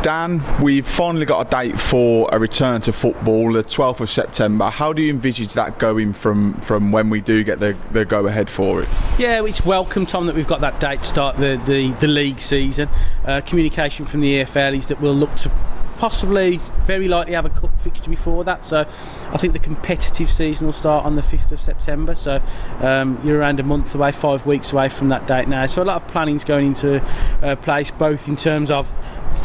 Dan, we've finally got a date for a return to football, the 12th of September. How do you envisage that going from when we do get the go-ahead for it? Yeah, it's welcome, Tom, that we've got that date to start the league season. Communication from the EFL is that we'll look to possibly, very likely, have a cup fixture before that. So I think the competitive season will start on the 5th of September. So you're around a month away, 5 weeks away from that date now. So a lot of planning's going into place, both in terms of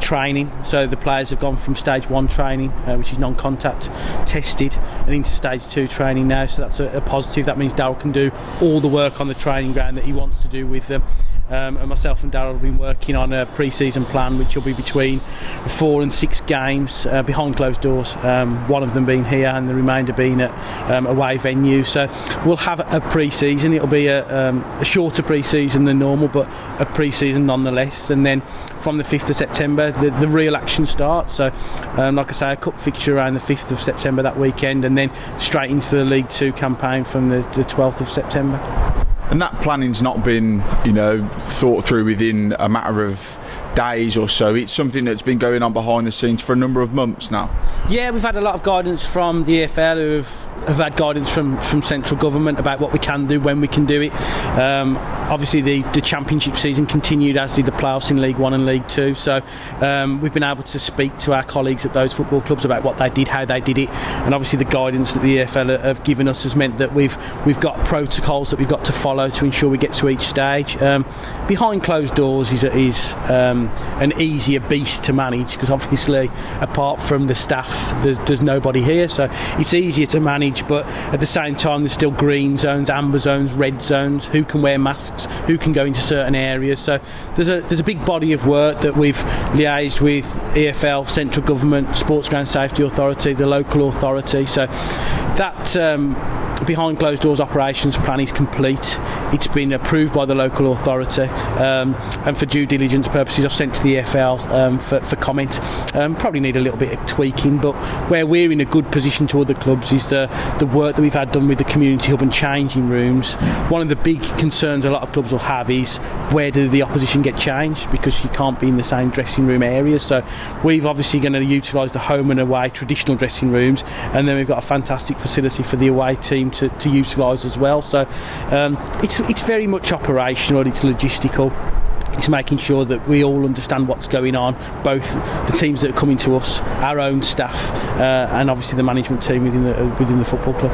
training. So the players have gone from stage 1 training, which is non-contact tested, and into stage 2 training now. So that's a positive. That means Darryl can do all the work on the training ground that he wants to do with them. And myself and Darryl have been working on a pre-season plan which will be between 4 and 6 games behind closed doors, one of them being here and the remainder being at away venue. So we'll have a pre-season. It'll be a shorter pre-season than normal, but a pre-season nonetheless. And then from the 5th of September the real action starts. So like I say, a cup fixture around the 5th of September that weekend, and then straight into the League 2 campaign from the 12th of September. And that planning's not been, thought through within a matter of days or so. It's something that's been going on behind the scenes for a number of months now. Yeah, we've had a lot of guidance from the EFL, who have had guidance from central government about what we can do, when we can do it. Obviously the championship season continued, as did the playoffs in League 1 and League 2. So we've been able to speak to our colleagues at those football clubs about what they did, how they did it, and obviously the guidance that the EFL have given us has meant that we've got protocols that we've got to follow to ensure we get to each stage. Behind closed doors is an easier beast to manage, because obviously apart from the staff there's nobody here, so it's easier to manage, but at the same time there's still green zones, amber zones, red zones, who can wear masks, who can go into certain areas. So there's a big body of work that we've liaised with EFL, central government, Sports Ground Safety Authority, the local authority. So that behind closed doors operations plan is complete. It's been approved by the local authority, and for due diligence purposes I've sent to the EFL for comment. Probably need a little bit of tweaking, but where we're in a good position to other clubs is the work that we've had done with the community hub and changing rooms. One of the big concerns a lot of clubs will have is, where do the opposition get changed, because you can't be in the same dressing room areas. So we've obviously going to utilise the home and away traditional dressing rooms, and then we've got a fantastic facility for the away team to utilise as well. So it's very much operational, it's logistical. It's making sure that we all understand what's going on, both the teams that are coming to us, our own staff, and obviously the management team within the football club.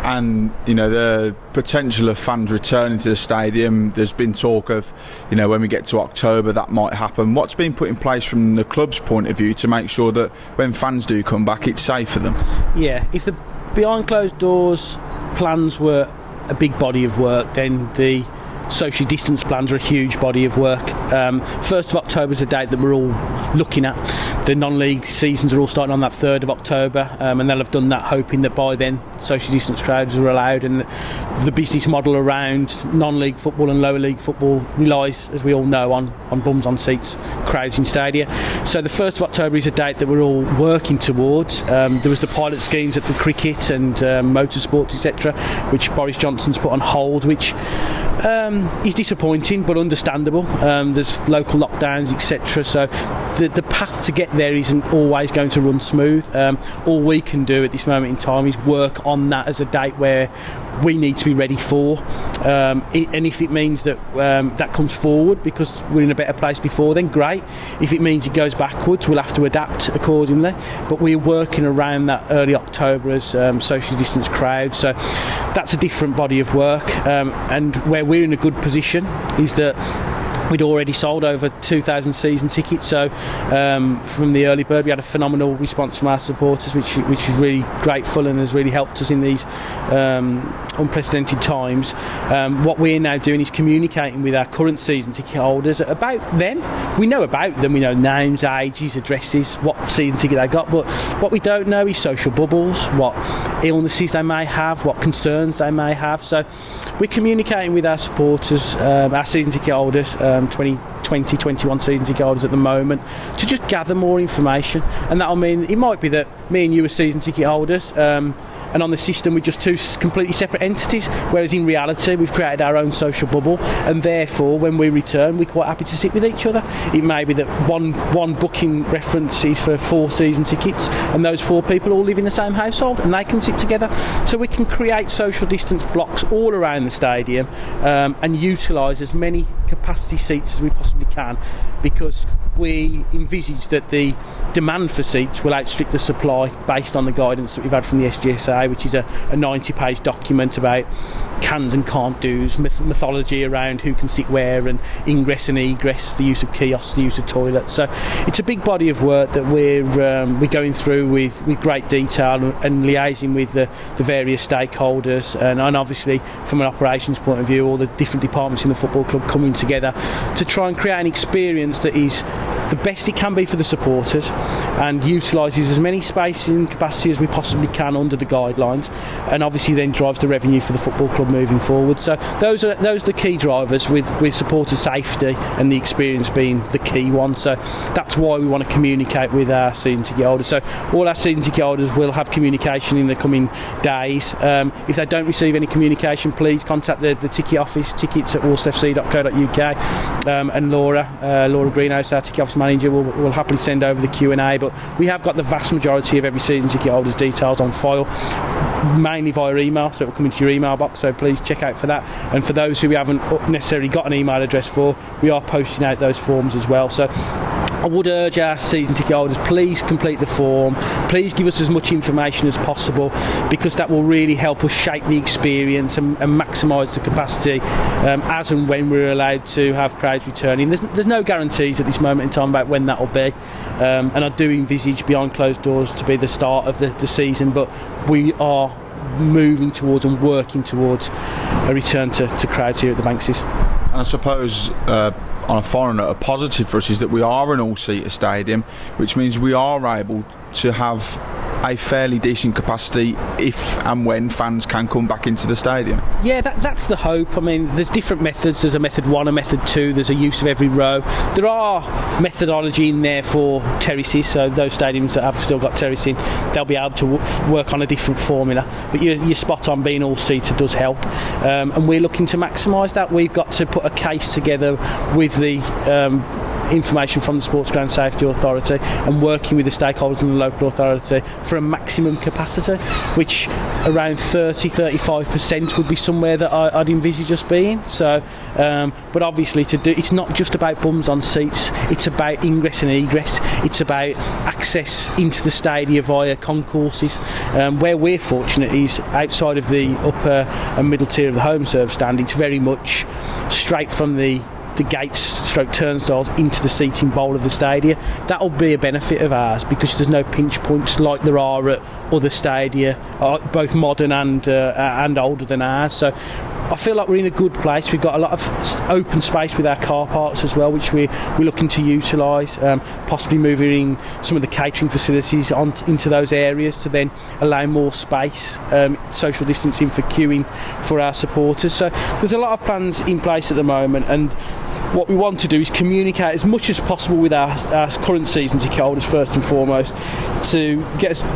And the potential of fans returning to the stadium, there's been talk of when we get to October that might happen. What's been put in place from the club's point of view to make sure that when fans do come back it's safe for them? Yeah, if the behind closed doors plans were a big body of work, then the social distance plans are a huge body of work. 1st of October is a date that we're all looking at. The non-league seasons are all starting on that 3rd of October, and they'll have done that hoping that by then social distance crowds are allowed, and the business model around non-league football and lower league football relies, as we all know, on bums on seats, crowds in stadia. So the 1st of October is a date that we're all working towards. There was the pilot schemes at the cricket and motorsports, etc., which Boris Johnson's put on hold, which is disappointing but understandable. There's local lockdowns, etc., so the path to get there isn't always going to run smooth. All we can do at this moment in time is work on that as a date where we need to be ready for, and if it means that that comes forward because we're in a better place before, then great. If it means it goes backwards, we'll have to adapt accordingly, but we're working around that early October as social distance crowds. So that's a different body of work, and where we're in a good position is that we'd already sold over 2,000 season tickets, so from the early bird we had a phenomenal response from our supporters, which is really grateful and has really helped us in these unprecedented times. What we're now doing is communicating with our current season ticket holders about them. We know about them, we know names, ages, addresses, what season ticket they got, but what we don't know is social bubbles, what illnesses they may have, what concerns they may have. So we're communicating with our supporters, our season ticket holders, 2020-21 season ticket holders at the moment, to just gather more information, and that'll mean it might be that me and you are season ticket holders, and on the system we're just two completely separate entities, whereas in reality we've created our own social bubble, and therefore when we return we're quite happy to sit with each other. It may be that one booking reference is for 4 season tickets, and those 4 people all live in the same household and they can sit together, so we can create social distance blocks all around the stadium, and utilise as many capacity seats as we possibly can, because we envisage that the demand for seats will outstrip the supply based on the guidance that we've had from the SGSA, which is a 90-page document about cans and can't do's, mythology around who can sit where, and ingress and egress, the use of kiosks, the use of toilets. So it's a big body of work that we're going through with great detail, and liaising with the various stakeholders, and obviously from an operations point of view, all the different departments in the football club coming together to try and create an experience that is the best it can be for the supporters, and utilises as many space and capacity as we possibly can under the guidelines, and obviously then drives the revenue for the football club moving forward. So those are the key drivers, with supporter safety and the experience being the key one. So that's why we want to communicate with our season ticket holders. So all our season ticket holders will have communication in the coming days. If they don't receive any communication, please contact the ticket office, tickets@walsallfc.co.uk, and Laura Greenhouse, our ticket office manager, will happily send over the Q&A. But we have got the vast majority of every season ticket holder's details on file, mainly via email, so it will come into your email box, so please check out for that. And for those who we haven't necessarily got an email address for, we are posting out those forms as well. So I would urge our season ticket holders, please complete the form, please give us as much information as possible, because that will really help us shape the experience and maximise the capacity as and when we're allowed to have crowds returning. There's no guarantees at this moment in time about when that will be, and I do envisage behind closed doors to be the start of the season, but we are moving towards and working towards a return to crowds here at the Bankses. And I suppose on a final note, a positive for us is that we are an all-seater stadium, which means we are able to have a fairly decent capacity if and when fans can come back into the stadium. Yeah, that's the hope. I mean, there's different methods. There's a method 1, a method 2. There's a use of every row. There are methodology in there for terraces, so those stadiums that have still got terracing, they'll be able to work on a different formula. But you're spot on, being all-seater does help, and we're looking to maximise that. We've got to put a case together with the information from the Sports Ground Safety Authority and working with the stakeholders and the local authority for a maximum capacity, which around 30-35% would be somewhere that I'd envisage us being. So but obviously it's not just about bums on seats, it's about ingress and egress, it's about access into the stadium via concourses. Where we're fortunate is outside of the upper and middle tier of the home serve stand, it's very much straight from the gates stroke turnstiles into the seating bowl of the stadium. That'll be a benefit of ours, because there's no pinch points like there are at other stadia, both modern and older than ours. So I feel like we're in a good place. We've got a lot of open space with our car parks as well, which we're looking to utilise, possibly moving some of the catering facilities into those areas to then allow more space, social distancing for queuing for our supporters. So there's a lot of plans in place at the moment, and what we want to do is communicate as much as possible with our current season ticket holders first and foremost, to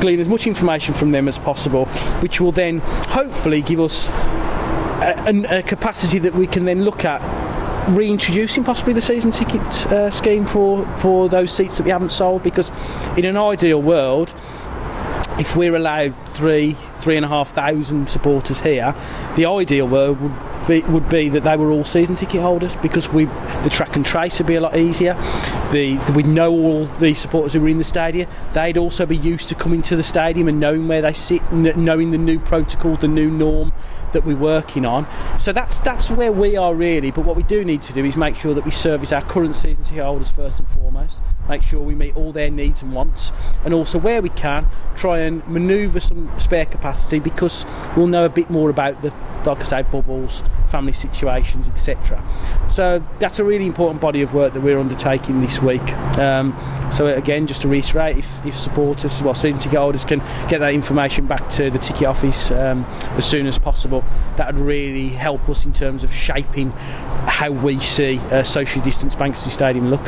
glean as much information from them as possible, which will then hopefully give us a capacity that we can then look at reintroducing possibly the season ticket scheme for those seats that we haven't sold. Because in an ideal world, if we're allowed 3,500 supporters here, the ideal world would be that they were all season ticket holders, because the track and trace would be a lot easier. We'd know all the supporters who were in the stadium. They'd also be used to coming to the stadium and knowing where they sit, knowing the new protocol, the new norm that we're working on. So that's where we are really. But what we do need to do is make sure that we service our current season ticket holders first and foremost, make sure we meet all their needs and wants, and also where we can try and manoeuvre some spare capacity, because we'll know a bit more about the, like I say, bubbles, family situations, etc. So that's a really important body of work that we're undertaking this week. So again, just to reiterate, if supporters, season ticket holders can get that information back to the ticket office as soon as possible, that would really help us in terms of shaping how we see a socially distanced Banksy Stadium look.